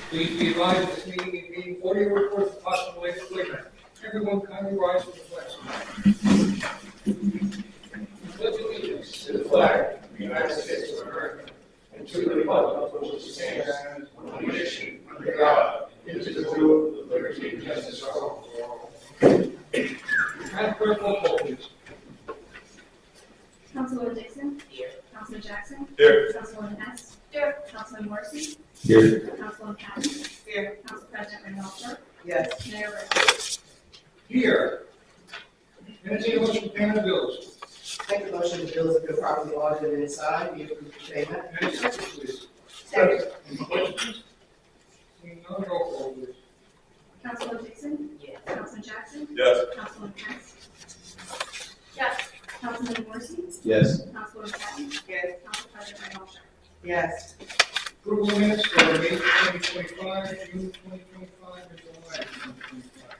Please be advised this meeting is being audio recorded for possible later playback. Everyone kindly rise for the flag. Pledge allegiance to the flag of the United States of America and to the republic for which it stands, one nation, under God, indivisible, with liberty and justice for all. Madam Clerk, roll call, please. Councilwoman Dixon? Here. Councilman Jackson? Here. Councilwoman Hess? Here. Councilman Morrissey? Here. Councilwoman Patton? Here. Council President Randolph? Yes. Mayor Rick? Here. Entertained motion for payment of bills. Make a motion the bills have been properly audited and signed, be approved for payment. And a second, please. Second. Any questions? Seeing none, roll call, please. Councilwoman Dixon? Yes. Councilman Jackson? Yes. Councilwoman Hess? Yes. Councilman Morrissey? Yes. Councilwoman Patton? Yes. Council President Randolph? Yes. Approval of minutes for May 2025, June 2025, and July 2025.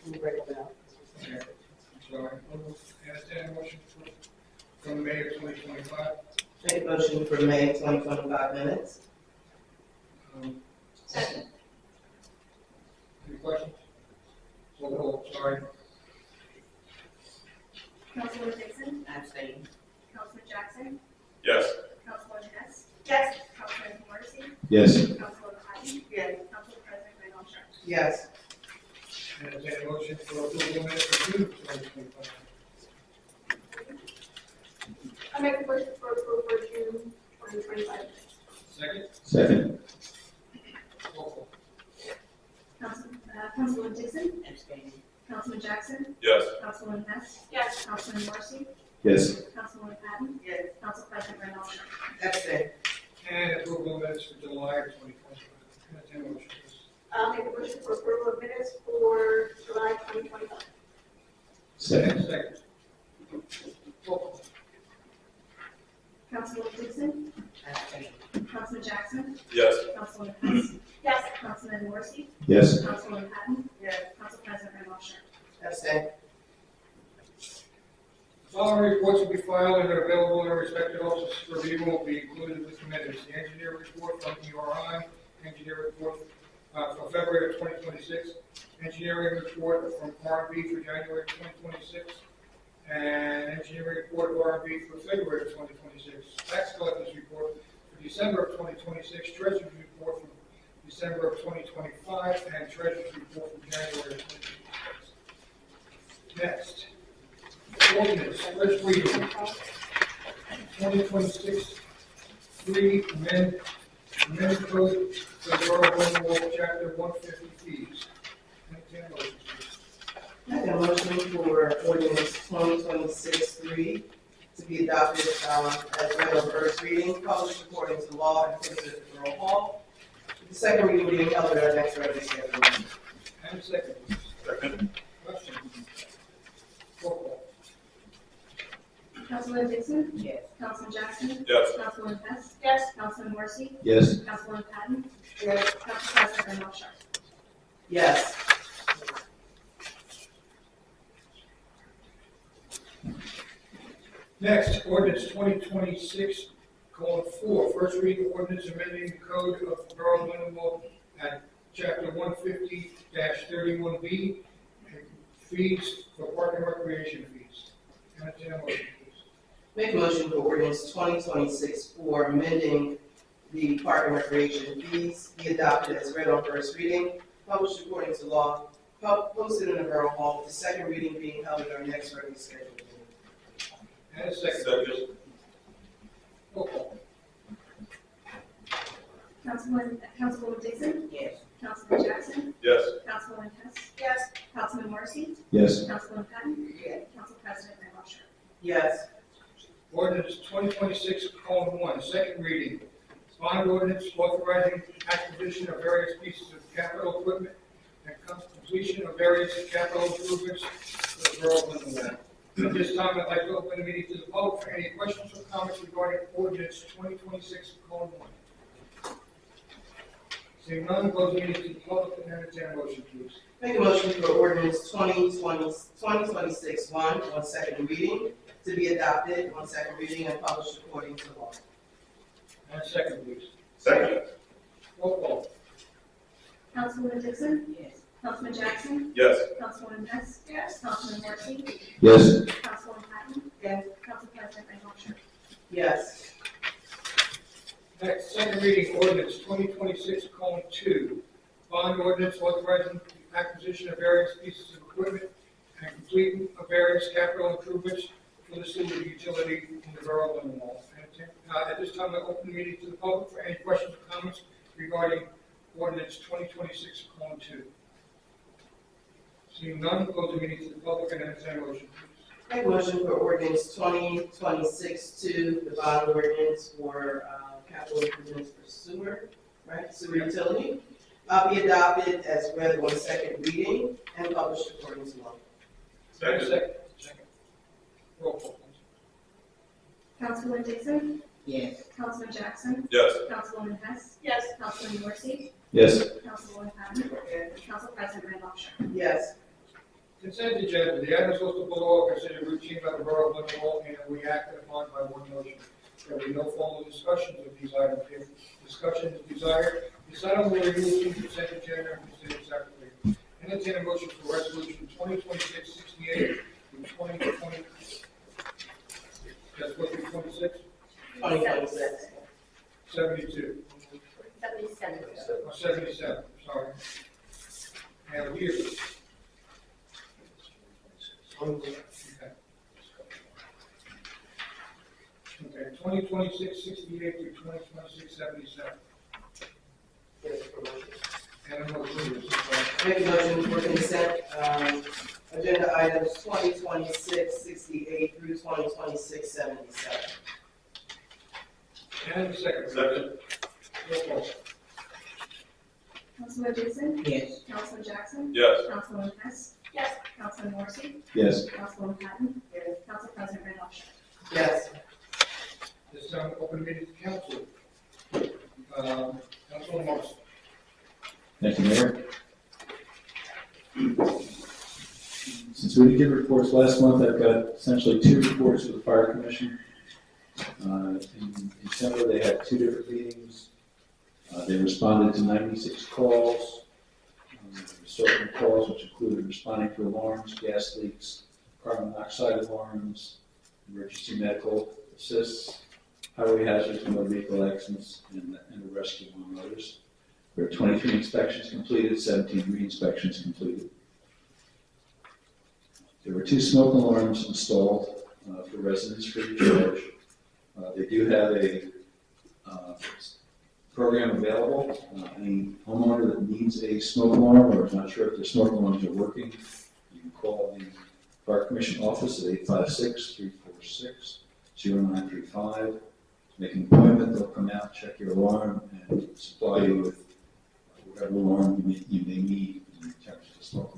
We'll break them out. Okay. Sorry. Entertained motion from May of 2025. Make a motion for May 2025 minutes. Second. Any questions? Roll call, sorry. Councilwoman Dixon? Abstain. Councilman Jackson? Yes. Councilwoman Hess? Yes. Councilman Morrissey? Yes. Councilwoman Patton? Yes. Council President Randolph? Yes. Entertained motion for approval of minutes for June 2025. I make a motion for approval for June 2025. Second. Second. Roll call. Councilwoman Dixon? Abstain. Councilman Jackson? Yes. Councilwoman Hess? Yes. Councilman Morrissey? Yes. Councilwoman Patton? Yes. Council President Randolph? Abstain. And approval of minutes for July of 2025. Entertained motion, please. I'll make a motion for approval of minutes for July 2025. Second. Second. Roll call. Councilwoman Dixon? Abstain. Councilman Jackson? Yes. Councilwoman Hess? Yes. Councilman Morrissey? Yes. Councilwoman Patton? Yes. Council President Randolph? Abstain. Following reports will be filed and are available in their respective offices for review and will be included with the minutes. The engineer report from ERI, engineer report for February of 2026, engineering report from R&B for January 2026, and engineering report of R&B for February of 2026. Tax collector's report for December of 2026, treasurer's report from December of 2025, and treasurer's report from January of 2026. Next. Ordinance, first reading, 2026, 3, amend code for the Borough of Lindenwold, chapter 150 fees. Entertained motion, please. Make a motion for ordinance 2026-3 to be adopted as read on first reading, published according to law and posted at the Borough Hall. The second reading will be held at our next regular scheduled meeting. And second, please. Second. Question. Roll call. Councilwoman Dixon? Yes. Councilman Jackson? Yes. Councilwoman Hess? Yes. Councilman Morrissey? Yes. Councilwoman Patton? Yes. Council President Randolph? Yes. Next, ordinance 2026:4, first reading ordinance amending the code of the Borough of Lindenwold at chapter 150-31B, fees for park and recreation fees. Entertained motion, please. Make a motion for ordinance 2026-4, amending the park and recreation fees, be adopted as read on first reading, published according to law, posted in the Borough Hall, with the second reading being held at our next regularly scheduled meeting. And a second. Second. Roll call. Councilwoman Dixon? Yes. Councilman Jackson? Yes. Councilwoman Hess? Yes. Councilman Morrissey? Yes. Councilwoman Patton? Yes. Council President Randolph? Yes. Ordinance 2026:1, second reading. Bond ordinance authorizing acquisition of various pieces of capital equipment and completion of various capital improvements for the Borough of Lindenwold. At this time, I'd like to open the meeting to the public for any questions or comments regarding ordinance 2026:1. Seeing none, close the meeting to the public and entertain a motion, please. Make a motion for ordinance 2026-1 on second reading, to be adopted on second reading and published according to law. And a second, please. Second. Roll call. Councilwoman Dixon? Yes. Councilman Jackson? Yes. Councilwoman Hess? Yes. Councilman Marcy? Yes. Councilwoman Patton? Yes. Council President Redlaw. Yes. Next, second reading ordinance 2026:2, bond ordinance authorizing the acquisition of various pieces of equipment and completing of various capital improvements for the sewer utility in the Borough of Lindenwold. At this time, I open the meeting to the public for any questions or comments regarding ordinance 2026:2. Seeing none, close the meeting to the public and entertain a motion, please. Make a motion for ordinance 2026-2, the bond ordinance for capital improvements for sewer, right, sewer utility, be adopted as read on second reading and published according to law. Second. Roll call, please. Councilwoman Dixon? Yes. Councilman Jackson? Yes. Councilwoman Hess? Yes. Councilman Marcy? Yes. Councilwoman Patton? Council President Redlaw. Yes. Consent agenda, the items listed below are considered routine by the Borough of Lindenwold and we acted upon by one motion. There will be no formal discussions of these items. If discussion is desired, this item will be removed from the consent agenda and considered separately. Entertain a motion for resolution 2026-68 through 2020. That's what through 26? 2026. 72. 77. Or 77, sorry. And here. Okay. Okay, 2026-68 through 2026-77. And a motion is, Make a motion for consent, agenda items 2026-68 through 2026-77. and a second. Second. Roll call. Councilwoman Dixon? Yes. Councilman Jackson? Yes. Councilwoman Hess? Yes. Councilman Marcy? Yes. Councilwoman Patton? Yes. Council President Redlaw. Yes. This time, open meeting to council. Councilman Marcy. Thank you, Mayor. Since we didn't get reports last month, I've got essentially 2 reports of the Fire Commission. In December, they had 2 different meetings. They responded to 96 calls. Certain calls, which included responding to alarms, gas leaks, carbon monoxide alarms, emergency medical assists, highway hazards, motor vehicle accidents, and the rescue, among others. There were 23 inspections completed, 17 re-inspections completed. There were 2 smoke alarms installed for residents free of charge. They do have a program available. Any homeowner that needs a smoke alarm or is not sure if their smoke alarms are working, you can call the Fire Commission office at 856-346-0935. Make an appointment, they'll come out, check your alarm, and supply you with whatever alarm you may need in terms of the smoke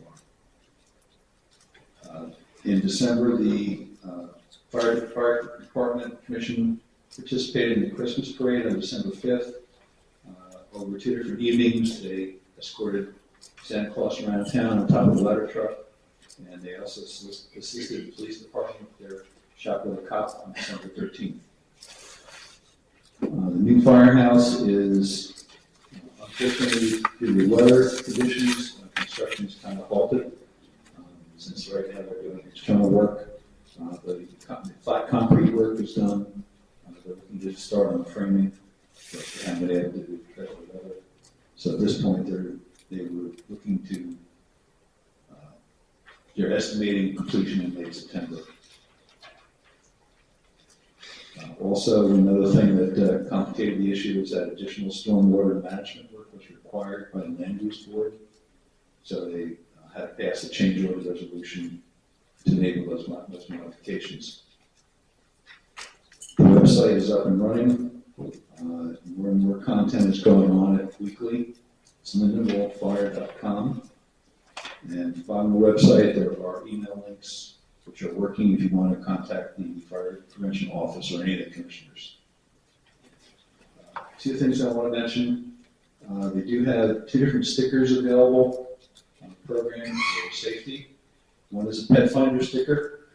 alarm. In December, the Fire Department Commission participated in the Christmas parade on December 5th. Over 2 different evenings, they escorted Santa Claus around town on top of a ladder truck, and they also assisted the police department with their Shop with a Cop on December 13th. The new firehouse is, unfortunately, due to weather conditions, construction is kind of halted. Since right now they're doing external work, the flat concrete work is done. They're looking to start on the framing, but they haven't been able to do because of the weather. So at this point, they were looking to, they're estimating completion in late September. Also, another thing that complicated the issue is that additional stormwater management work was required by the Land Use Board. So they had to pass a change order resolution to enable those modifications. The website is up and running. More and more content is going on it weekly. It's lindenwoldfire.com. And at the bottom of the website, there are email links which are working if you want to contact the Fire Prevention Office or any of the commissioners. 2 things I want to mention. They do have 2 different stickers available on the program for safety. One is a pet finder sticker,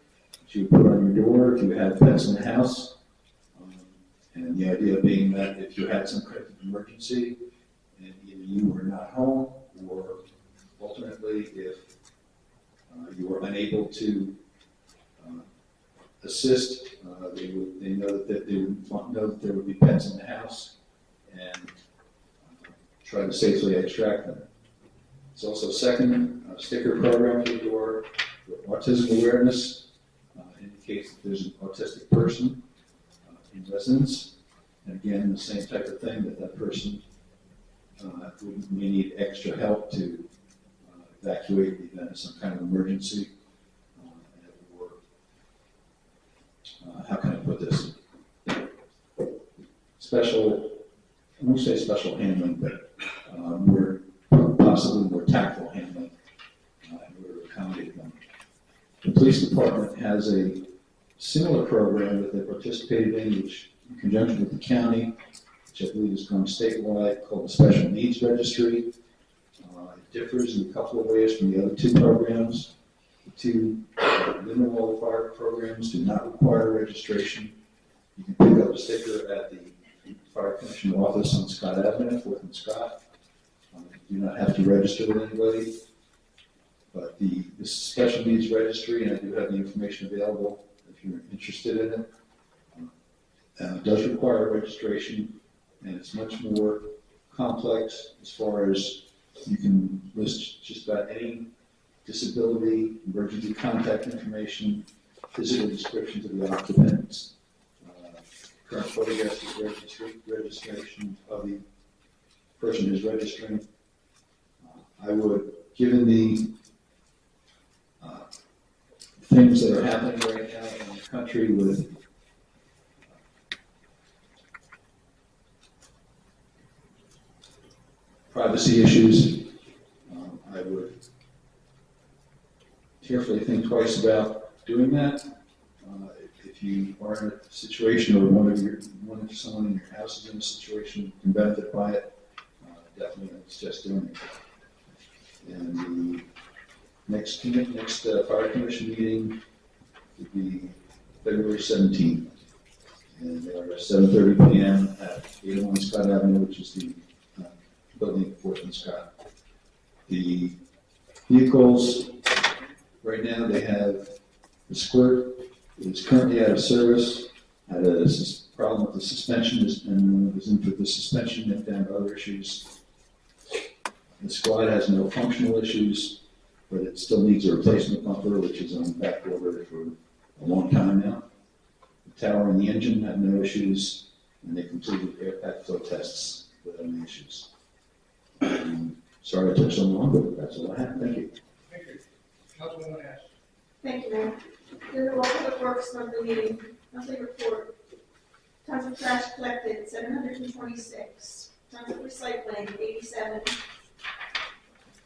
which you would put on your door if you have pets in the house. And the idea being that if you had some kind of emergency and either you were not home or alternately, if you are unable to assist, they know that they would know that there would be pets in the house and try to safely extract them. It's also a second sticker program at the door with autism awareness. Indicates that there's an autistic person in residence. And again, the same type of thing, that person may need extra help to evacuate the event of some kind of emergency. Or how can I put this? Special, I won't say special handling, but possibly more tactful handling in order to accommodate them. The police department has a similar program that they participated in, which in conjunction with the county, which I believe is going statewide, called the Special Needs Registry. It differs in a couple of ways from the other two programs. The two Lindenwold Park programs do not require registration. You can pick up a sticker at the Fire Commissioner office on Scott Avenue, 4th and Scott. You do not have to register with anybody. But this Special Needs Registry, and I do have the information available if you're interested in it, does require registration, and it's much more complex as far as you can list just about any disability, emergency contact information, physical descriptions of the occupants, current photographs of registration of the person who's registering. I would, given the things that are happening right now in the country with privacy issues, I would carefully think twice about doing that. If you are in a situation, or someone in your house is in a situation who can benefit by it, definitely I would suggest doing it. And the next Fire Commission meeting would be February 17th. And they are at 7:30 p.m. at 801 Scott Avenue, which is the building at 4th and Scott. The vehicles, right now they have the squirt is currently out of service, had a problem with the suspension, and when it was in for the suspension, it found other issues. The squad has no functional issues, but it still needs a replacement bumper, which is on back order for a long time now. The tower and the engine have no issues, and they completed air pack flow tests without any issues. Sorry I took so long, but that's all I have. Thank you. Thank you. Councilwoman Ash. Thank you, Mayor. Lindenwold Public Works monthly meeting, monthly report. Tons of trash collected, 726. Tons of recycling, 87.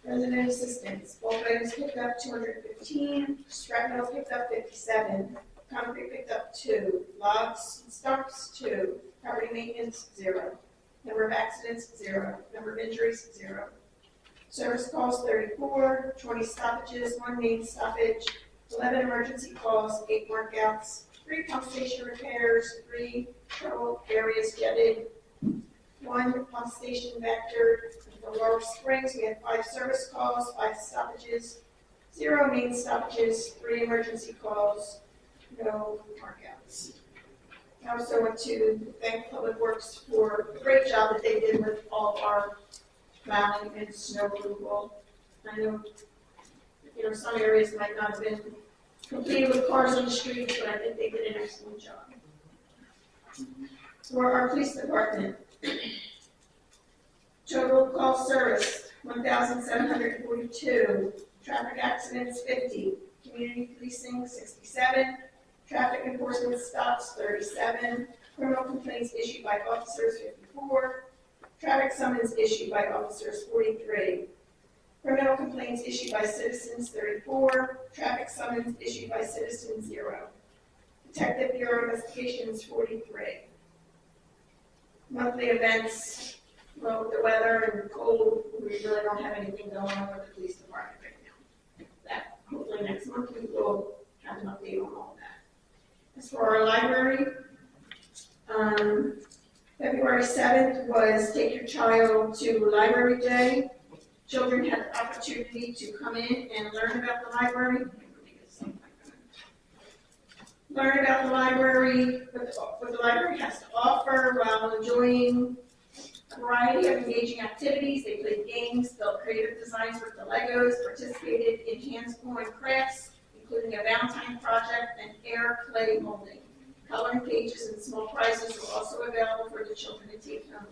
Resident assistance, bulk items picked up 215. Scrap metal picked up 57. Concrete picked up 2. Logs and stumps 2. Property maintenance 0. Number of accidents 0. Number of injuries 0. Service calls 34. 20 stoppages, 1 main stoppage. 11 emergency calls, 8 markouts, 3 pump station repairs, 3 trouble areas jetted, 1 pump station vector. For Laurel Springs, we had 5 service calls, 5 stoppages, 0 main stoppages, 3 emergency calls, no markouts. I also want to thank Public Works for the great job that they did with all of our plowing and snow removal. I know, some areas might not have been completed with cars on the streets, but I think they did an excellent job. For our police department, total call service, 1,742. Traffic accidents, 50. Community policing, 67. Traffic enforcement stops, 37. Criminal complaints issued by officers, 54. Traffic summons issued by officers, 43. Criminal complaints issued by citizens, 34. Traffic summons issued by citizens, 0. Detective Bureau investigations, 43. Monthly events, well, with the weather and cold, we really don't have anything going on with the police department right now. That, hopefully next month we will have an update on all that. As for our library, February 7th was Take Your Child to Library Day. Children had the opportunity to come in and learn about the library. Learn about the library, what the library has to offer while enjoying a variety of engaging activities. They played games, built creative designs with the Legos, participated in hands-on crafts, including a Valentine project and air clay molding. Coloring pages and small prizes were also available for the children to take home.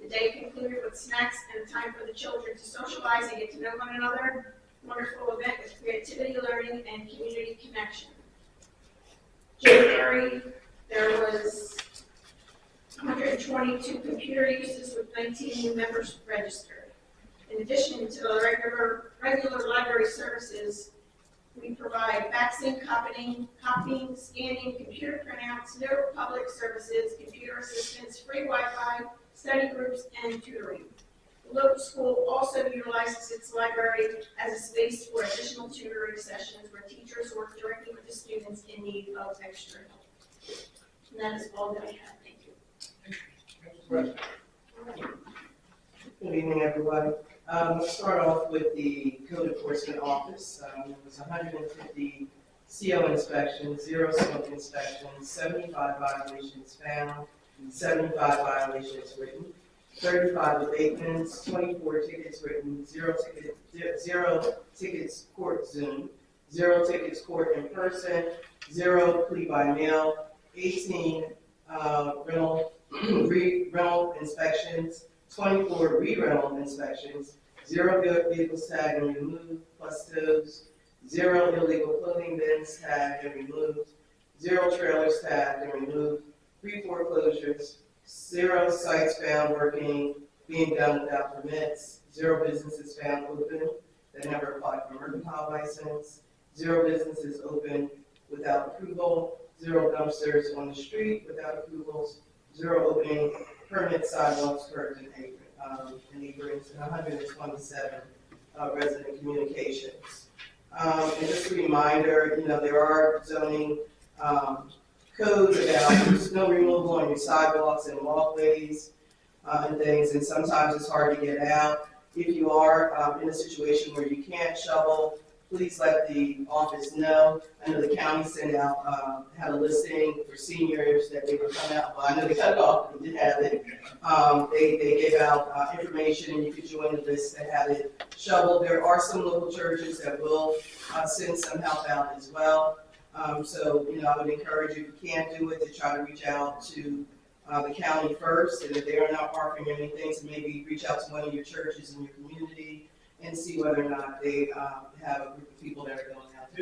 The day concluded with snacks and time for the children to socialize and get to know one another. Wonderful event with creativity, learning, and community connection. January, there was 122 computer uses with 19 new members registered. In addition to the regular library services, we provide faxing, copying, scanning, computer printouts, no public services, computer assistance, free Wi-Fi, study groups, and tutoring. The local school also utilizes its library as a space for additional tutoring sessions where teachers work directly with the students in need of extra help. And that is all that I have. Thank you. Good evening, everybody. Let's start off with the Code Enforcement Office. There was 150 CO inspections, 0 smoke inspections, 75 violations found, 75 violations written, 35 abatements, 24 tickets written, 0 tickets court Zoom, 0 tickets court in person, 0 plea by mail, 18 rental inspections, 24 re-rental inspections, 0 vehicles tagged and removed, plus tows, 0 illegal clothing bins tagged and removed, 0 trailers tagged and removed, 3 foreclosures, 0 sites found being done without permits, 0 businesses found open that never applied for a mercantile license, 0 businesses open without approval, 0 dumpsters on the street without approvals, 0 opening permit sidewalks, curbs, and aprons, and 127 resident communications. And just a reminder, there are zoning codes about snow removal on your sidewalks and walkways and things, and sometimes it's hard to get out. If you are in a situation where you can't shovel, please let the office know. I know the county sent out, had a listing for seniors that they were coming out. Well, I know they cut it off, but they did have it. They gave out information, and you could join the list that had it shoveled. There are some local churches that will send some help out as well. So, I would encourage you, if you can't do it, to try to reach out to the county first, and if they are not parking or anything, to maybe reach out to one of your churches in your community and see whether or not they have a group of people that are going out.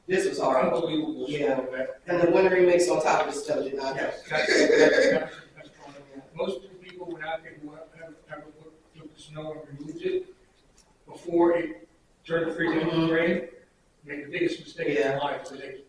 This was hard. Unbelievable. Yeah. And the winter remix on top of the stuff did not help. That's most people, when I think have took the snow and removed it before it turned to freezing rain, make the biggest mistake in their life. So they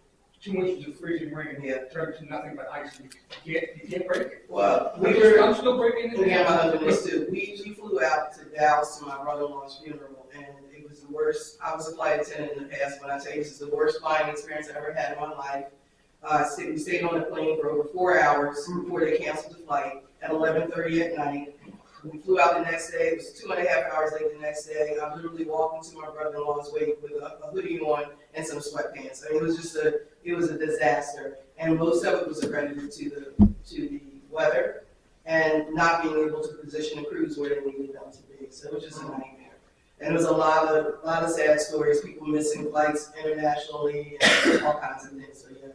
2 inches of freezing rain turned to nothing but ice. You can't break it. Well, I'm still breaking it. Yeah, my husband is too. We flew out to Dallas to my brother-in-law's funeral, and it was the worst. I was a flight attendant in the past, but I tell you, this is the worst flying experience I ever had in my life. We stayed on the plane for over 4 hours before they canceled the flight at 11:30 at night. We flew out the next day. It was 2.5 hours late the next day. I literally walked into my brother-in-law's wake with a hoodie on and some sweatpants. I mean, it was a disaster, and most of it was accredited to the weather and not being able to position the crews where they needed them to be. So it was just a nightmare. And there was a lot of sad stories, people missing flights internationally and all kinds of things. So yeah,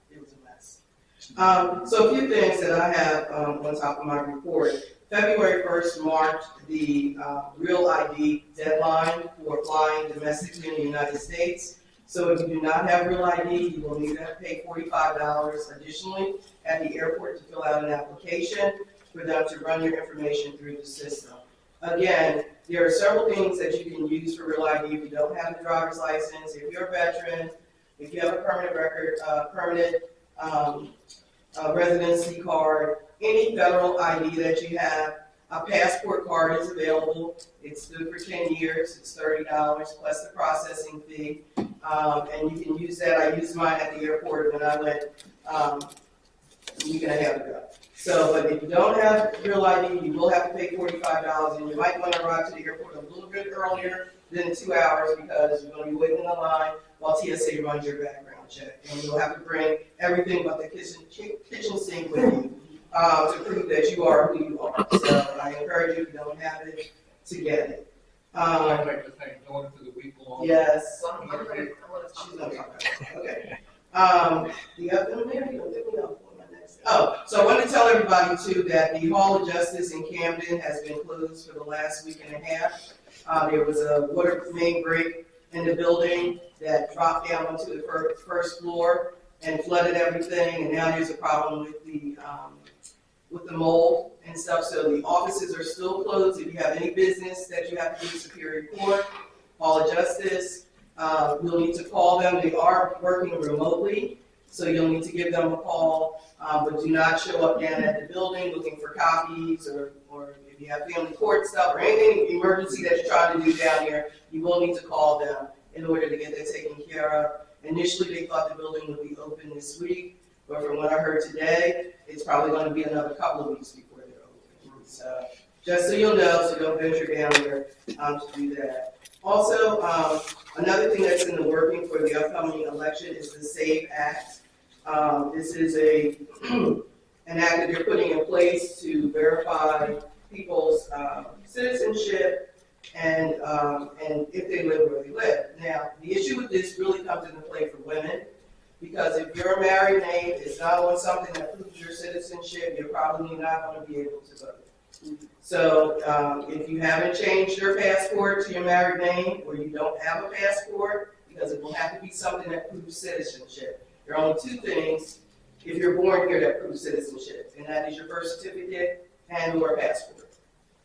it was a mess. So a few things that I have on top of my report. February 1st marked the Real ID deadline for applying domestically in the United States. So if you do not have Real ID, you will need to pay $45 additionally at the airport to fill out an application for them to run your information through the system. Again, there are several things that you can use for Real ID if you don't have the driver's license, if you're a veteran, if you have a permanent record, residency card, any federal ID that you have. A passport card is available. It's good for 10 years. It's $30 plus the processing fee. And you can use that. I used mine at the airport when I went a week and a half ago. So, but if you don't have real ID, you will have to pay $45, and you might want to arrive to the airport a little bit earlier than 2 hours because you're going to be waiting in the line while TSA runs your background check. And you'll have to bring everything but the kitchen sink with you to prove that you are who you are. So I encourage you, if you don't have it, to get it. I'd like to thank Dawn for the week long. Yes. I'm gonna talk She's about gonna it. talk about it. Okay. The other, Mary, you'll pick me up on my next. Oh, so I wanted to tell everybody too that the Hall of Justice in Camden has been closed for the last week and a half. There was a water main break in the building that dropped down onto the first floor and flooded everything, and now there's a problem with the mold and stuff. So the offices are still closed. If you have any business that you have to do Superior Court, Hall of Justice, you'll need to call them. They are working remotely, so you'll need to give them a call, but do not show up down at the building looking for copies or if you have family court stuff or anything emergency that you're trying to do down here, you will need to call them in order to get that taken care of. Initially, they thought the building would be open this week, but from what I heard today, it's probably going to be another couple of weeks before they're open. So just so you'll know, so don't venture down there to do that. Also, another thing that's in the working for the upcoming election is the SAVE Act. This is an act that they're putting in place to verify people's citizenship and if they live where they live. Now, the issue with this really comes into play for women, because if you're a married name, it's not on something that proves your citizenship, you're probably not going to be able to vote. So if you haven't changed your passport to your married name, or you don't have a passport, because it will have to be something that proves citizenship. There are only two things if you're born here that proves citizenship, and that is your birth certificate and your passport.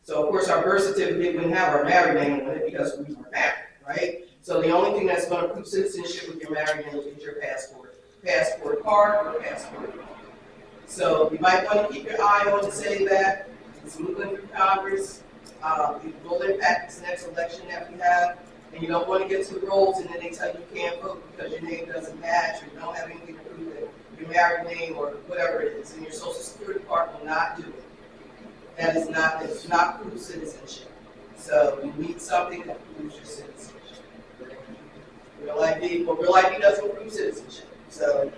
So of course our birth certificate wouldn't have our married name on it because we were married, right? So the only thing that's going to prove citizenship with your married name is your passport card or passport. So you might want to keep your eye on to say that. It's moving through Congress. It will impact this next election that we have. And you don't want to get to the rolls and then they tell you you can't vote because your name doesn't match or you don't have anything to prove that your married name or whatever it is. And your Social Security card will not do it. It's not proof citizenship. So you need something that proves your citizenship. Real ID doesn't prove citizenship. So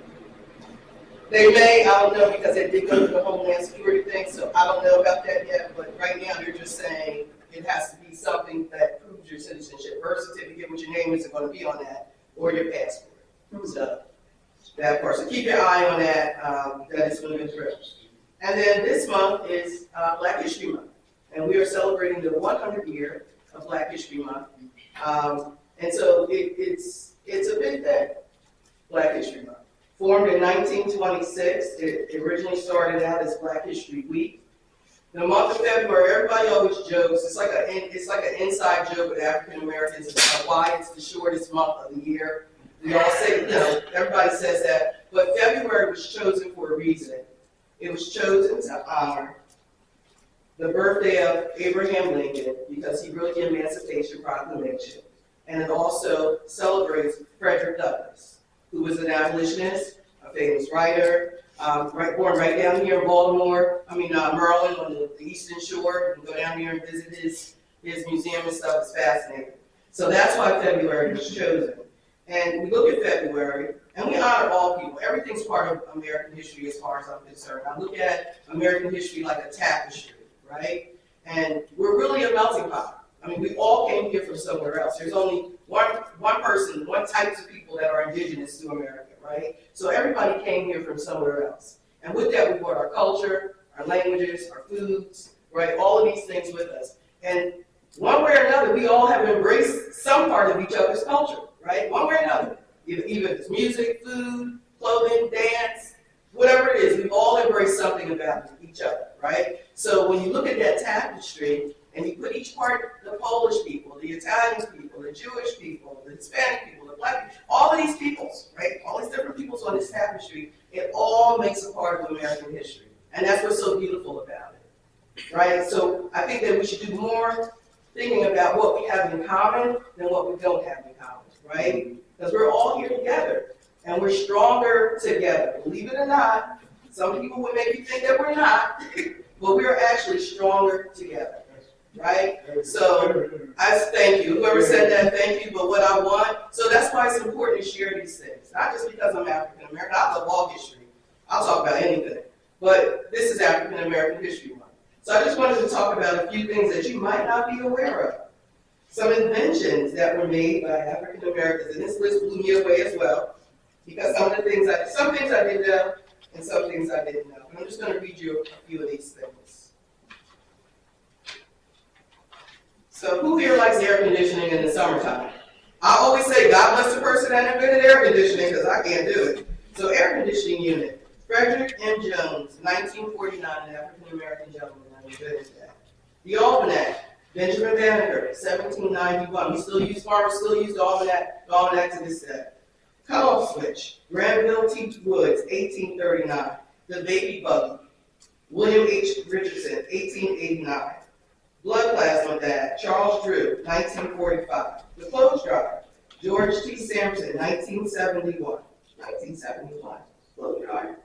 they may, I don't know, because they did go to the Homeland Security thing, so I don't know about that yet, but right now they're just saying it has to be something that proves your citizenship. Birth certificate with your name isn't going to be on that, or your passport. So that part. So keep your eye on that. That is moving through. And then this month is Black History Month, and we are celebrating the 100th year of Black History Month. And so it's a big thing, Black History Month. Formed in 1926, it originally started out as Black History Week. The month of February, everybody always jokes, it's like an inside joke with African Americans about why it's the shortest month of the year. We all say, everybody says that, but February was chosen for a reason. It was chosen to honor the birthday of Abraham Lincoln because he wrote the Emancipation Proclamation. And it also celebrates Frederick Douglass, who was an abolitionist, a famous writer, born right down here in Maryland on the Eastern Shore. You can go down here and visit his museum and stuff. It's fascinating. So that's why February was chosen. And we look at February, and we honor all people. Everything's part of American history as far as I'm concerned. I look at American history like a tapestry, right? And we're really a melting pot. I mean, we all came here from somewhere else. There's only one person, one types of people that are indigenous to America, right? So everybody came here from somewhere else. And with that, we brought our culture, our languages, our foods, right? All of these things with us. And one way or another, we all have embraced some part of each other's culture, right? One way or another. Even if it's music, food, clothing, dance, whatever it is, we've all embraced something about each other, right? So when you look at that tapestry, and you put each part, the Polish people, the Italian people, the Jewish people, the Hispanic people, the Black people, all of these peoples, right? All these different peoples on this tapestry, it all makes a part of American history. And that's what's so beautiful about it, right? So I think that we should do more thinking about what we have in common than what we don't have in common, right? Because we're all here together, and we're stronger together. Believe it or not, Some people would make you think that we're not, but we're actually stronger together, right? So I thank you. Whoever said that, thank you. But what I want, so that's why it's important to share these things. Not just because I'm African American. I love all history. I'll talk about anything. But this is African American History Month. So I just wanted to talk about a few things that you might not be aware of. Some inventions that were made by African Americans, and this list blew me away as well, because some things I did know, and some things I didn't know. And I'm just going to read you a few of these things. So who here likes air conditioning in the summertime? I always say, God bless the person that invented air conditioning, because I can't do it. So air conditioning unit, Frederick M. Jones, 1949, an African-American gentleman that invented that. The Almanac, Benjamin Banneker, 1791. Farmers still use the almanac to this day. Cutoff switch, Granville T. Woods, 1839. The baby buggy, William H. Richardson, 1889. Blood plasma dad, Charles Drew, 1945. The clothes dryer, George T. Sampson, 1971. 1971. Clothes dryer.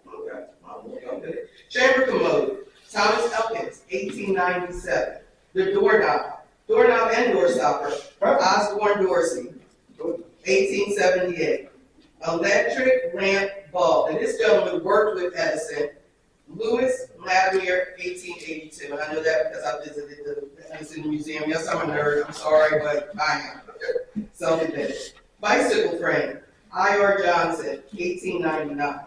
Okay. Chamber commode, Thomas Elkins, 1897. The doorknob and doorstopper, Osborne Dorsey, 1878. Electric lamp bulb, and this gentleman worked with Edison, Louis Latimer, 1882. And I know that because I visited the Edison Museum. Yes, I'm a nerd. I'm sorry, but I am. Self-admitted. Bicycle frame, I.R. Johnson, 1899.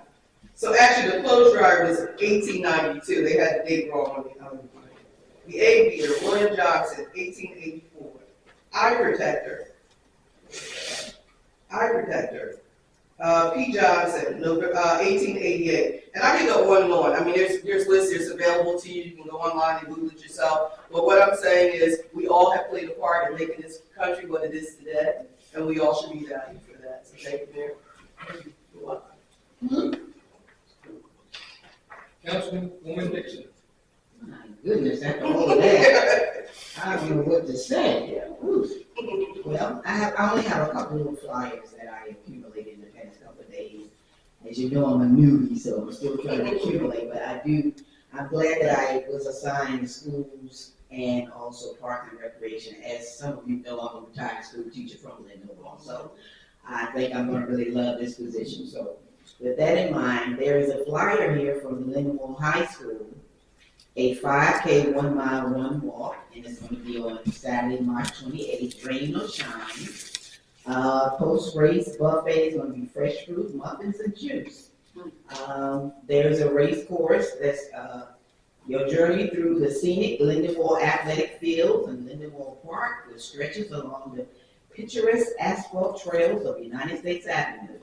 So actually, the clothes dryer was 1892. They had the date wrong on the other one. The aviator, William Johnson, 1884. Eye protector. P. Johnson, 1888. And I can go on and on. I mean, there's lists that's available to you. You can go online and Google it yourself. But what I'm saying is we all have played a part in making this country what it is today, and we all should be valued for that. So thank you, Mayor. You're welcome. Councilwoman Dixon. My goodness, after all of that, I don't know what to say. Well, I only have a couple of flyers that I accumulated in the past couple of days. As you know, I'm a newbie, so I'm still trying to accumulate, but I'm glad that I was assigned to schools and also park and recreation, as some of you know, I'm a retired school teacher from Lindenwold, so I think I'm going to really love this position. So with that in mind, there is a flyer here from the Lindenwold High School, a 5K 1 mile run walk, and it's going to be on Saturday, March 28th, rain or shine. Post-race buffet is going to be fresh fruit, muffins, and juice. There's a race course that's your journey through the scenic Lindenwold athletic fields and Lindenwold Park, which stretches along the picturesque asphalt trails of United States Avenue.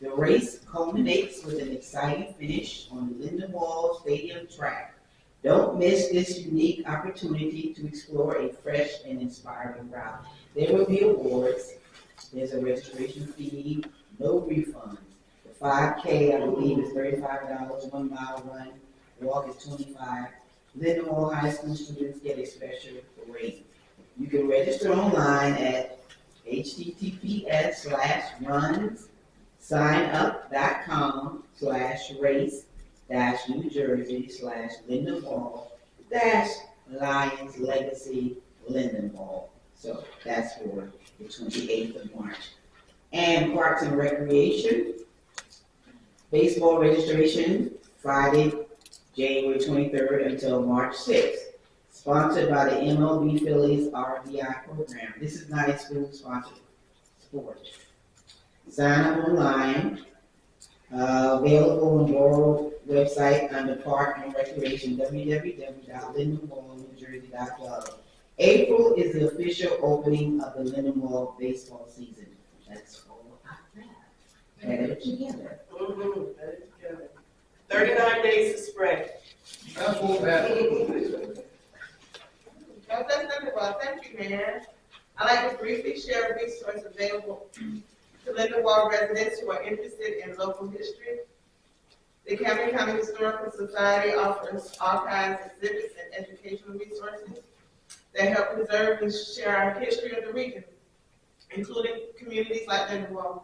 The race culminates with an exciting finish on the Lindenwold Stadium track. Don't miss this unique opportunity to explore a fresh and inspiring route. There will be awards. There's a registration fee, no refunds. The 5K, I believe, is $35, 1 mile run. Walk is $25. Lindenwold High School students get a special rate. You can register online at https://runsignup.com/race-New Jersey/Lindenwold-Lions Legacy Lindenwold. So that's for the 28th of March. And Parks and Recreation, baseball registration Friday, January 23rd until March 6th. Sponsored by the MLB Phillies RBI program. This is not a school-sponsored sport. Sign up online. Available on Borough website under Park and Recreation, www.lindenwoldnewjersey.gov. April is the official opening of the Lindenwold baseball season. That's all I have. Add it together. 39 days of spring. Councilwoman Bassett. Thank you, Mayor. I'd like to briefly share a resource available to Lindenwold residents who are interested in local history. The Camden County Historical Society offers archives, exhibits, and educational resources that help preserve and share our history of the region, including communities like Lindenwold.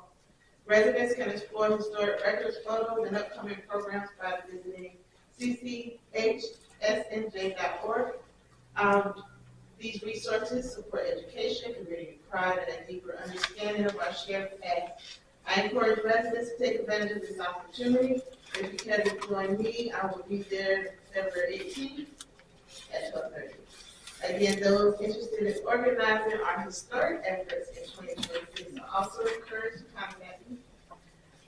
Residents can explore historic records, photos, and upcoming programs by visiting cchsnj.org. These resources support education, community pride, and a deeper understanding of our shared past. I encourage residents to take advantage of this opportunity. If you care to join me, I will be there February 18th at 12:30. Again, those interested in organizing our historic efforts in 2026 are also encouraged to contact me.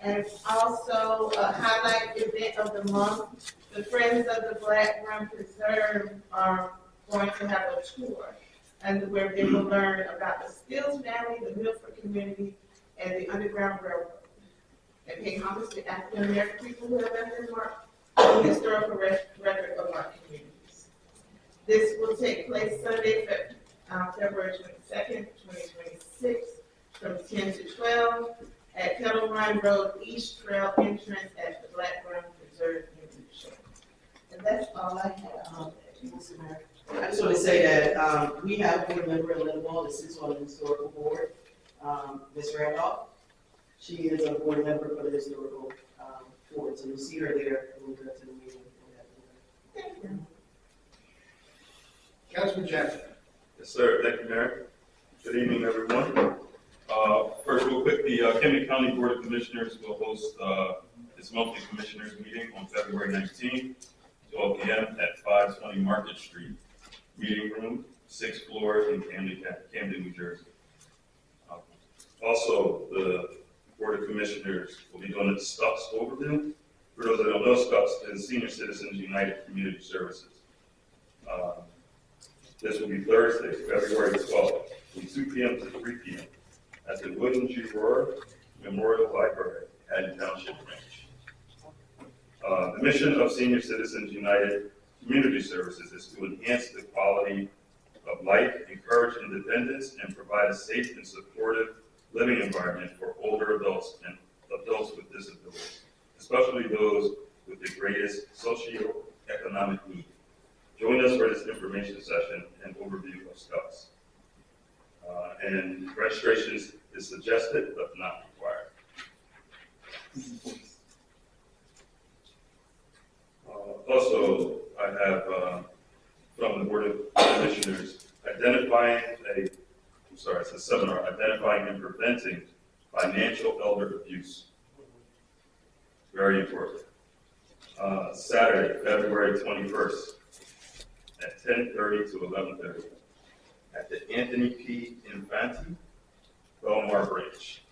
And also a highlight event of the month, the Friends of the Black Rum Preserve are going to have a tour, and where they will learn about the Stills family, the Milford community, and the Underground Railroad, and pay homage to African American people who have left their mark on the historical record of our communities. This will take place Sunday, February 22nd, 2026, from 10 to 12 at Kettle Run Road East Trail entrance at the Black Rum Preserve Institution. And that's all I have. Mr. Mayor. I just want to say that we have a board member in Lindenwold that sits on the historical board, Ms. Randolph. She is a board member for the historical board, so you'll see her there when we go to the meeting. Thank you. Councilman Jackson. Yes, sir. Thank you, Mayor. Good evening, everyone. First, real quick, the Camden County Board of Commissioners will host its monthly commissioners meeting on February 19th, 12 p.m. at 520 Market Street, meeting room, 6th floor in Camden, New Jersey. Also, the Board of Commissioners will be doing the SCUPS overview. For those that don't know, SCUPS is Senior Citizens United Community Services. This will be Thursday, February 12th, from 2 p.m. to 3 p.m. at the William G. Rohr Memorial Library, Haddon Township Branch. The mission of Senior Citizens United Community Services is to enhance the quality of life, encourage independence, and provide a safe and supportive living environment for older adults and adults with disabilities, especially those with the greatest socioeconomic need. Join us for this information session and overview of SCUPS. And registration is suggested but not required. Also, I have from the Board of Commissioners it's a seminar, identifying and preventing financial elder abuse. Very important. Saturday, February 21st at 10:30 to 11:30 at the Anthony P. Infanti, Belmar Branch.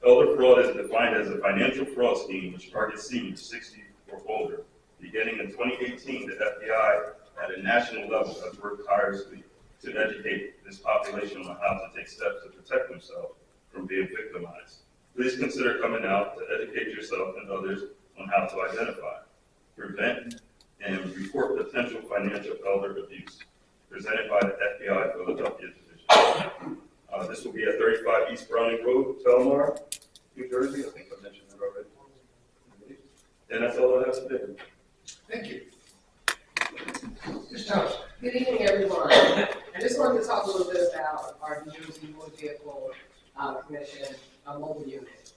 Elder fraud is defined as a financial fraud scheme which targets seniors 60 or older. Beginning in 2018, the FBI at a national level has worked tirelessly to educate this population on how to take steps to protect themselves from being victimized. Please consider coming out to educate yourself and others on how to identify, prevent, and report potential financial elder abuse. Presented by the FBI Philadelphia Division. This will be at 35 East Browning Road, Belmar, New Jersey. I think I mentioned it already. And that's all I have to do. Thank you. Ms. Thompson. Good evening, everyone. I just wanted to talk a little bit about our New Jersey Motor Vehicle Commission mobile unit.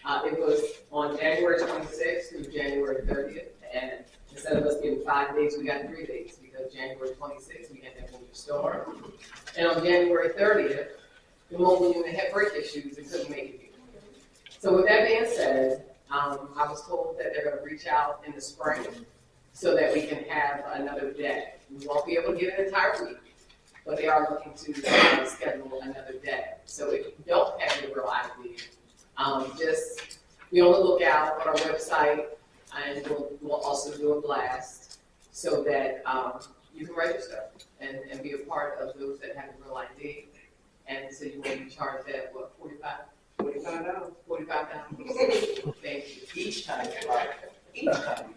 It was on January 26th through January 30th, and instead of us getting 5 days, we got 3 days, because January 26th, we had that winter storm. And on January 30th, the mobile unit had brake issues and couldn't make it here. So with that being said, I was told that they're going to reach out in the spring so that we can have another day. We won't be able to get an entire week, but they are looking to schedule another day. So if you don't have your real ID, just be on the lookout on our website, and we'll also do a blast so that you can register and be a part of those that have a real ID. And so you will be charged at what, $45? $45. Thank you. Each time. Each time.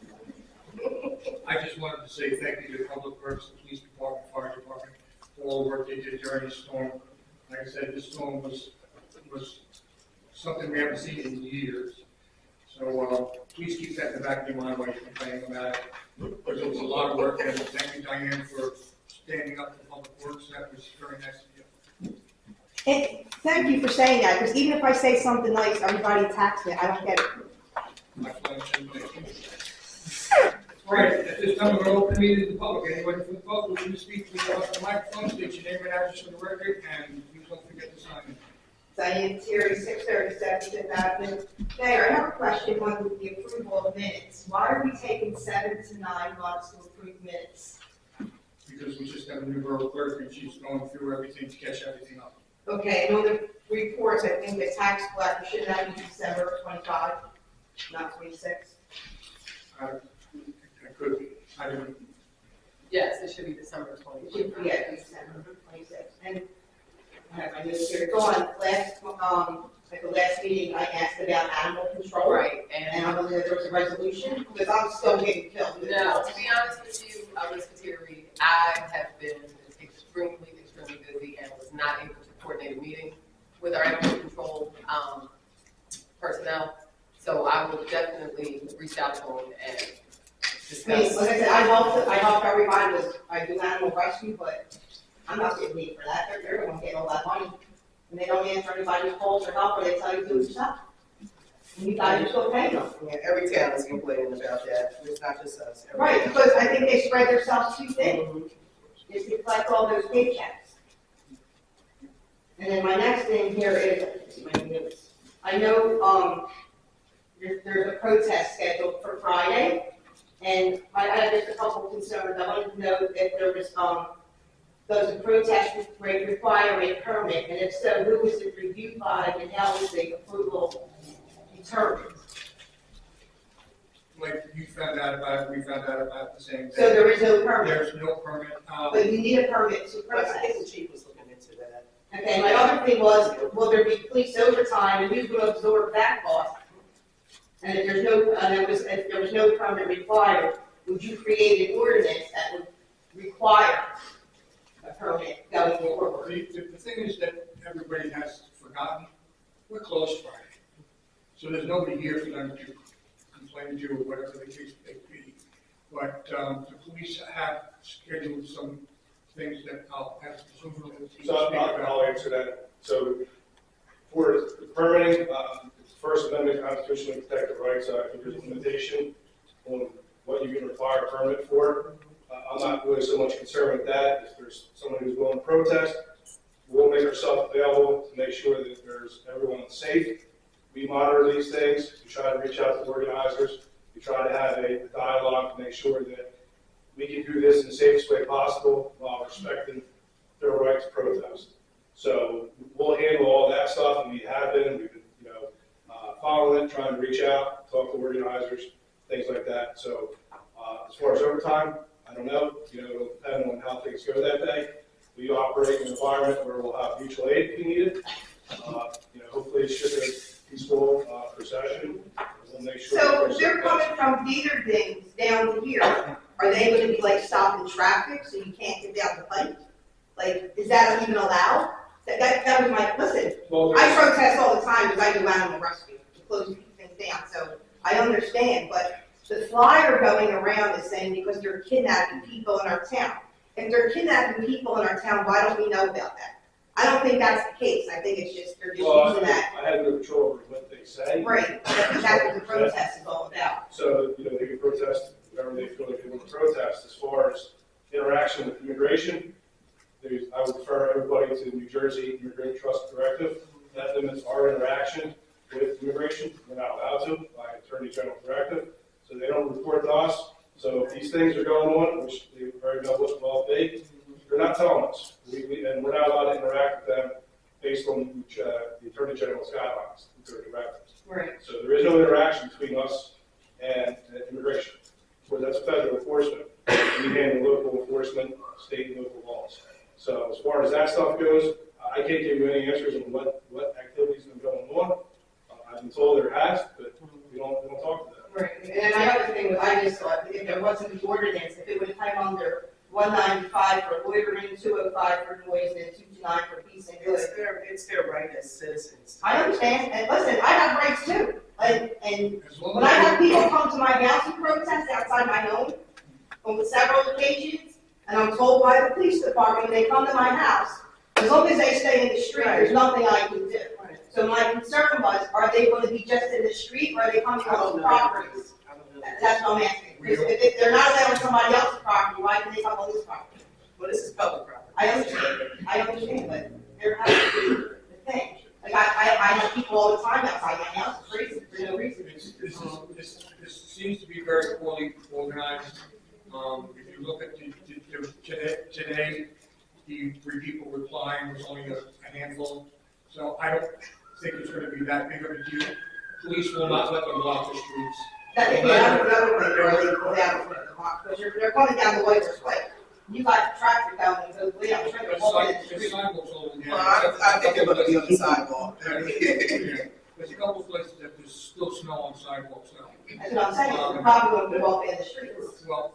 I just wanted to say thank you to the Public Works, the Police Department, Fire Department, for all the work they did during this storm. Like I said, this storm was something we haven't seen in years. So please keep that in the back of your mind while you're complaining about it. Because it was a lot of work, and thank you, Diane, for standing up for Public Works. That was very nice of you. Thank you for saying that, because even if I say something nice, everybody attacks me. I don't get it. My friend, all right, at this time, we're going to open the meeting to the public. Anyone from the public wishing to speak, please come up to the microphone, state your name and address for the record, and please don't forget to sign in. Diane Terry, 637 Fifth Avenue. Mayor, I have a question on the approval of minutes. Why are we taking 7 to 9 months to approve minutes? Because we just have a new borough clerk, and she's going through everything to catch everything up. Okay, and on the reports, I think the tax collector should that be December 25, not 26? I could be, I didn't. Yes, it should be December It 20th. should be at December 26. And I have my notes here. Go on, at the last meeting, I asked about animal control. Right, And and I don't know if there was a resolution, because I'm still getting killed. no, to be honest with you, Ms. Kateri, I have been extremely busy and was not able to coordinate a meeting with our animal control personnel. So I will definitely reach out to them and I mean, discuss. like I said, I help everybody with, I do animal rescue, but I'm not getting paid for that. They're gonna get all that money. And they don't answer anybody's calls or help, or they tell you to do it yourself. And you guys are still paying them. Yeah, every town is complaining about that, it's not just us. Every Right, town. because I think they spread themselves too thin. Mhm. Is to collect all those paychecks. And then my next thing here is, I know, there's a protest scheduled for Friday, and I had just a couple of concerns. I wanted to know if there was, does the protest require a permit, and if so, who was it reviewed by, and how was the approval determined? Like you found out about it, we found out about the same So thing. there is no permit, There's no permit, but you need a permit to I think protest. the chief was looking into that. Okay, my other thing was, will there be police overtime, and who's gonna absorb that cost? And if there's no, if there was no permit required, would you create an ordinance that would require a permit going forward? the thing is that everybody has forgotten, we're closed Friday. So there's nobody here for them to complain to, or whatever the case may be. But, the police have scheduled some things that I'll have to zoom in. So I'll answer that. So for the permitting, it's First Amendment constitutionally protected rights. I think there's a limitation on what you can require a permit for. I'm not really so much concerned with that. If there's someone who's willing to protest, we'll make ourselves available to make sure that everyone's safe. We monitor these things. We try to reach out to organizers. We try to have a dialogue to make sure that we can do this in the safest way possible while respecting their right to protest. So we'll handle all that stuff, and we have been. We've been, following it, trying to reach out, talk to organizers, things like that. So as far as overtime, I don't know. It'll depend on how things go that day. We operate in an environment where we'll have mutual aid if we need it. Hopefully it's just a peaceful procession. We'll make sure. So they're coming from Peter things down to here, are they gonna be like stopping traffic so you can't get down the pike? Like, is that even allowed? That was my, listen, I protest all the time because I do animal rescue, to close things down, so I understand, but the flyer going around is saying because they're kidnapping people in our town. If they're kidnapping people in our town, why don't we know about that? I don't think that's the case, I think it's just, they're just using that. I have no control over what they say. Right, that's what the protest is all about. So, they can protest whatever they feel like they want to protest. As far as interaction with immigration, I would refer everybody to the New Jersey Immigrant Trust Directive. That limits our interaction with immigration. We're not allowed to by Attorney General Directive. So they don't report to us. So if these things are going on, which they very well be, they're not telling us. And we're not allowed to interact with them based on the Attorney General's guidelines, their directives. Right. So there is no interaction between us and immigration. Where that's federal enforcement. We handle local enforcement, state and local laws. So as far as that stuff goes, I can't give you any answers on what activities have been going on. I've been told there has, but we don't talk to them. Right, and my other thing was, I just thought, if there wasn't the ordinance, if it would come under 195 for loitering, 205 for noise, and 229 for peace and good. It's their right as citizens. I understand, and listen, I have rights too. And As long when I as have people come to my house and protest outside my home on several occasions, and I'm told by the police department when they come to my house, As long as they stay in the street, there's nothing I can do. Right. So my concern was, are they gonna be just in the street, or are they coming on the properties? I don't know. That's what I'm asking. Because if they're not allowed on somebody else's property, why can they come on this property? Well, this is public property. I understand, but there has to be the thing. Like, I have people all the time outside my house, for no reason. This seems to be very poorly organized. If you look at today, the 3 people replying was only a handful. So I don't think it's gonna be that big of a deal. Police will not let them block the streets. That may be another way where they go down the block, because they're coming down the Whitehorse Way. You got traffic down there, so way out, trying to There's pull in the street. sidewalks over there. Well, I think they're gonna be on the sidewalk. Yeah. There's a couple of places that there's still snow on sidewalks now. That's what I'm saying, they're probably gonna go up in the streets. Well,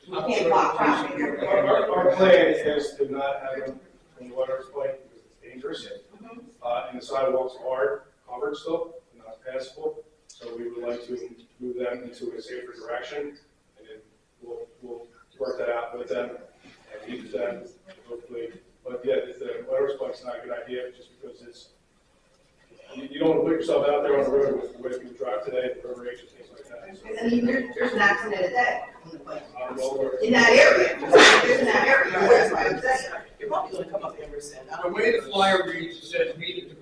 You can't block traffic. Our plan is to not have them in the Whitehorse Way because it's dangerous. And the sidewalks are covered still, not passable. So we would like to move them into a safer direction. And then we'll work that out with them and use them hopefully. But yeah, the Whitehorse Way is not a good idea just because it's, you don't want to put yourself out there on the road with the way people drive today, the road rage and things like that. So, I mean, there's an accident a day on the way. well aware. In that area, there's in that area, that's what I'm saying. You're probably gonna come up Emerson. I the don't way the flyer reads, it says meet at the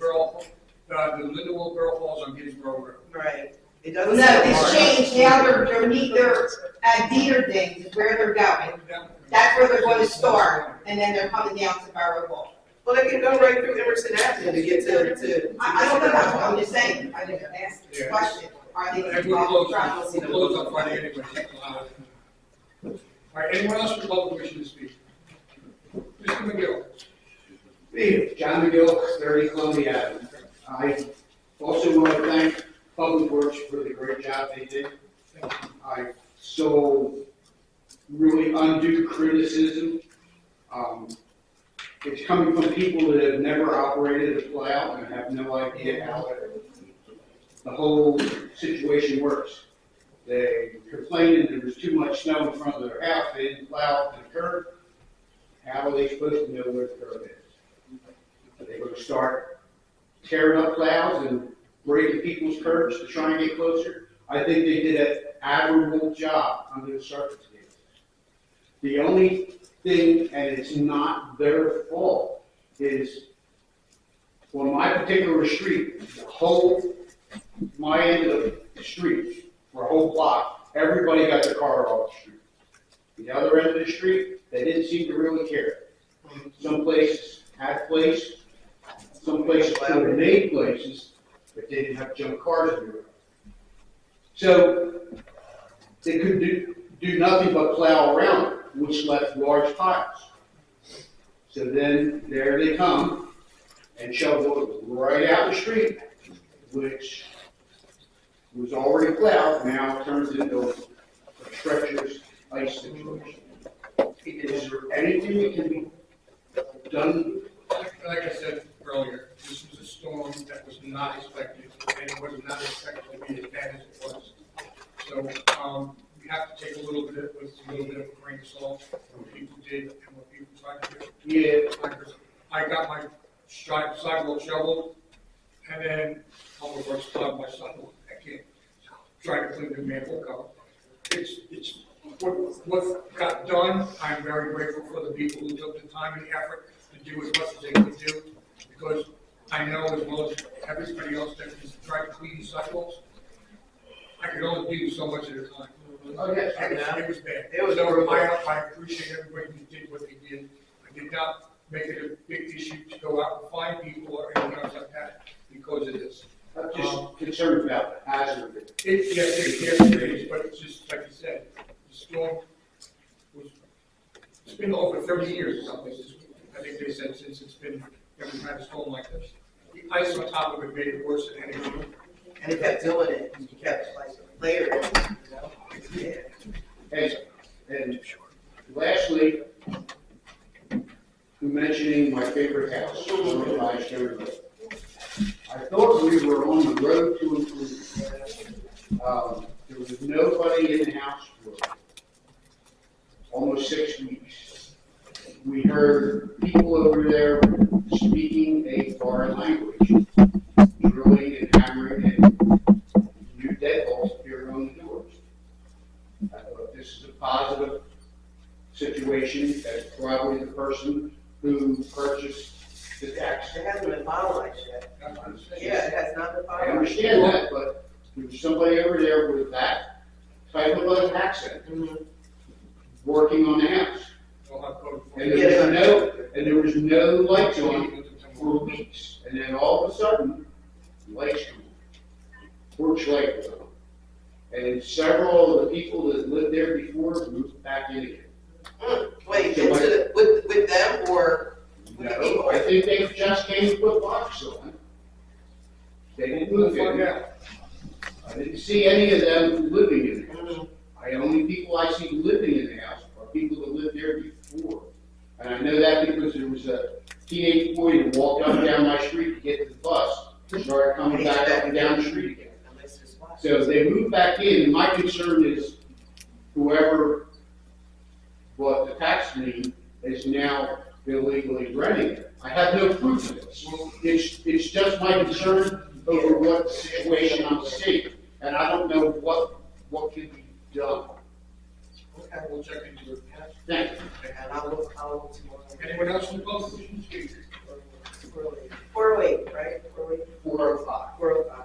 Lindenwold Borough Halls on Ginsborough Road. Right. It No, doesn't. say it's March. changed, now they're at Dieterdings is where they're going. That's where they're going to start, and then they're coming down to Borough Hall. Well, they can go right through Emerson Avenue to get to. I don't know, that's what I'm just saying, I didn't ask the question, are they And going we're to closed, block traffic? we're closed on Friday anyway. All right, anyone else from the public wishing to speak? Mr. McGill. Me, John McGill, 30 Columbia Avenue. I also want to thank Public Works for the great job they did. I so really undue criticism. It's coming from people that have never operated a plow and have no idea how the whole situation works. They complained there was too much snow in front of their house, they didn't plow up the curb. How are they supposed to know where the curb is? Are they going to start tearing up plows and breaking people's curbs to try and get closer? I think they did an admirable job under the circumstances. The only thing, and it's not their fault, is on my particular street, my end of the street, for a whole block, everybody got their car off the street. The other end of the street, they didn't seem to really care. Some places had place, some places could made places, but they didn't have junk cars in the road. So they could do nothing but plow around it, which left large piles. So then there they come and shovel it right out the street, which was already plowed, now turns into a treacherous ice situation. Is there anything that can be done? Like I said earlier, this was a storm that was not expected, and it was not expected to be as bad as it was. So, we have to take a little bit of a grain of salt, what people did and what people tried to do. Yeah, I got my sidewalk shoveled, and then Public Works plowed my sidewalk. I can't try to clean the manhole cover. It's what got done. I'm very grateful for the people who took the time and the effort to do as much as they could do, because I know as well as everybody else that has tried to clean these sidewalks, I could only do so much at a time. Oh, yes, It was bad. It was So brutal. I appreciate everybody who did what they did. I did not make it a big issue to go out and find people or anything else like that because of this. I'm just concerned about the hazard of it. Yes, it is, but it's just, like you said, the storm was, it's been over 30 years or something, I think they said, since it's been, we've had a storm like this. The ice on top of it made it worse than anything. And he kept doing it, he kept like layering, you know? Yeah. And lastly, mentioning my favorite house, 45 Stony Road. I thought we were on the road to improvement. There was nobody in the house for almost 6 weeks. we heard people over there speaking a foreign language, drilling and hammering and new deadbolts appearing on the doors. I thought this is a positive situation, that's probably the person who purchased the tax. It hasn't been finalized yet. Yeah, it has not been I finalized. understand that, but there was somebody over there with that type of an accent, working on the house. And there was no lights on for weeks, and then all of a sudden, lights come on. Porch light was on. And several of the people that lived there before moved back in again. Wait, with them or with the No, people? I think they just came to put locks on. They didn't move in. I didn't see any of them living in the house. The only people I see living in the house are people that lived there before. And I know that because there was a teenage boy that walked up and down my street to get to the bus, and started coming back up and down the street again. So they moved back in, and my concern is whoever bought the tax lien is now illegally renting it. I have no proof of this. It's just my concern over what the situation I'm seeing, and I don't know what can be done. Okay, we'll check into it. Thank you. And I'll look tomorrow. Anyone else in the public wishing to speak? 408, right? 405. 405.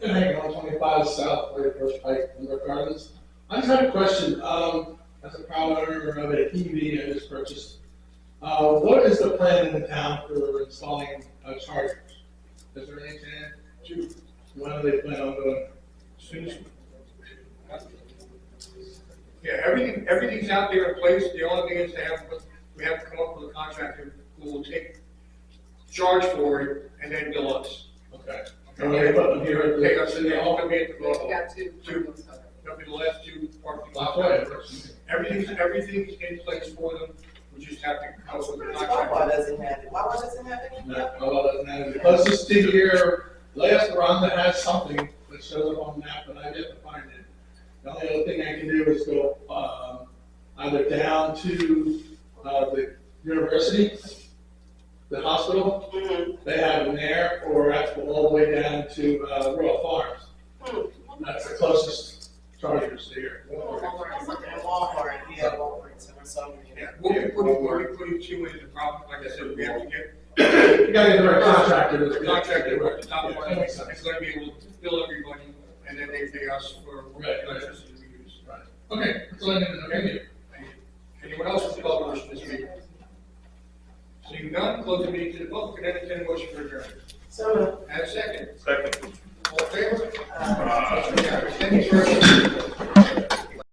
Hey, 125 South, First Pike, Lumber Gardens. I just had a question. As a proud owner of a TV I just purchased, what is the plan in the town for installing chargers? Is there any chance? When do they plan on doing? Yeah, everything's out there in place. The only thing is we have to come up with a contractor who will charge for it and then bill us. Okay. And they put them here at the. Take us in there, all gonna be at the Borough Hall. We got two. That'll be the last two parking Last lots. way. Everything's in place for them. We just have to come up with a Wawa contractor. doesn't have it. Wawa doesn't have it? No, well, doesn't have it. Closest to your last run that has something that shows up on the map, but I've yet to find it. The only other thing I can do is go, either down to, the university, the hospital, they have them there, or I have to go all the way down to, Royal Farms. That's the closest chargers here. Walmart, yeah, Walmart, or something. Yeah, we'll be putting two in the problem. Like I said, we have to get You gotta get the right contractor. the contractor at the top Yeah, one. that makes sense. It's gonna be able to bill everybody, and then they pay us for Right. electricity we use. Right. Okay, that's all I need to know. Thank you. Anyone else in the public wishing to speak? Seeing none, close the meeting to the public, and entertain a motion for adjournment. So, And a second. Second. All in favor? uh, Motion carries. Thank you very much.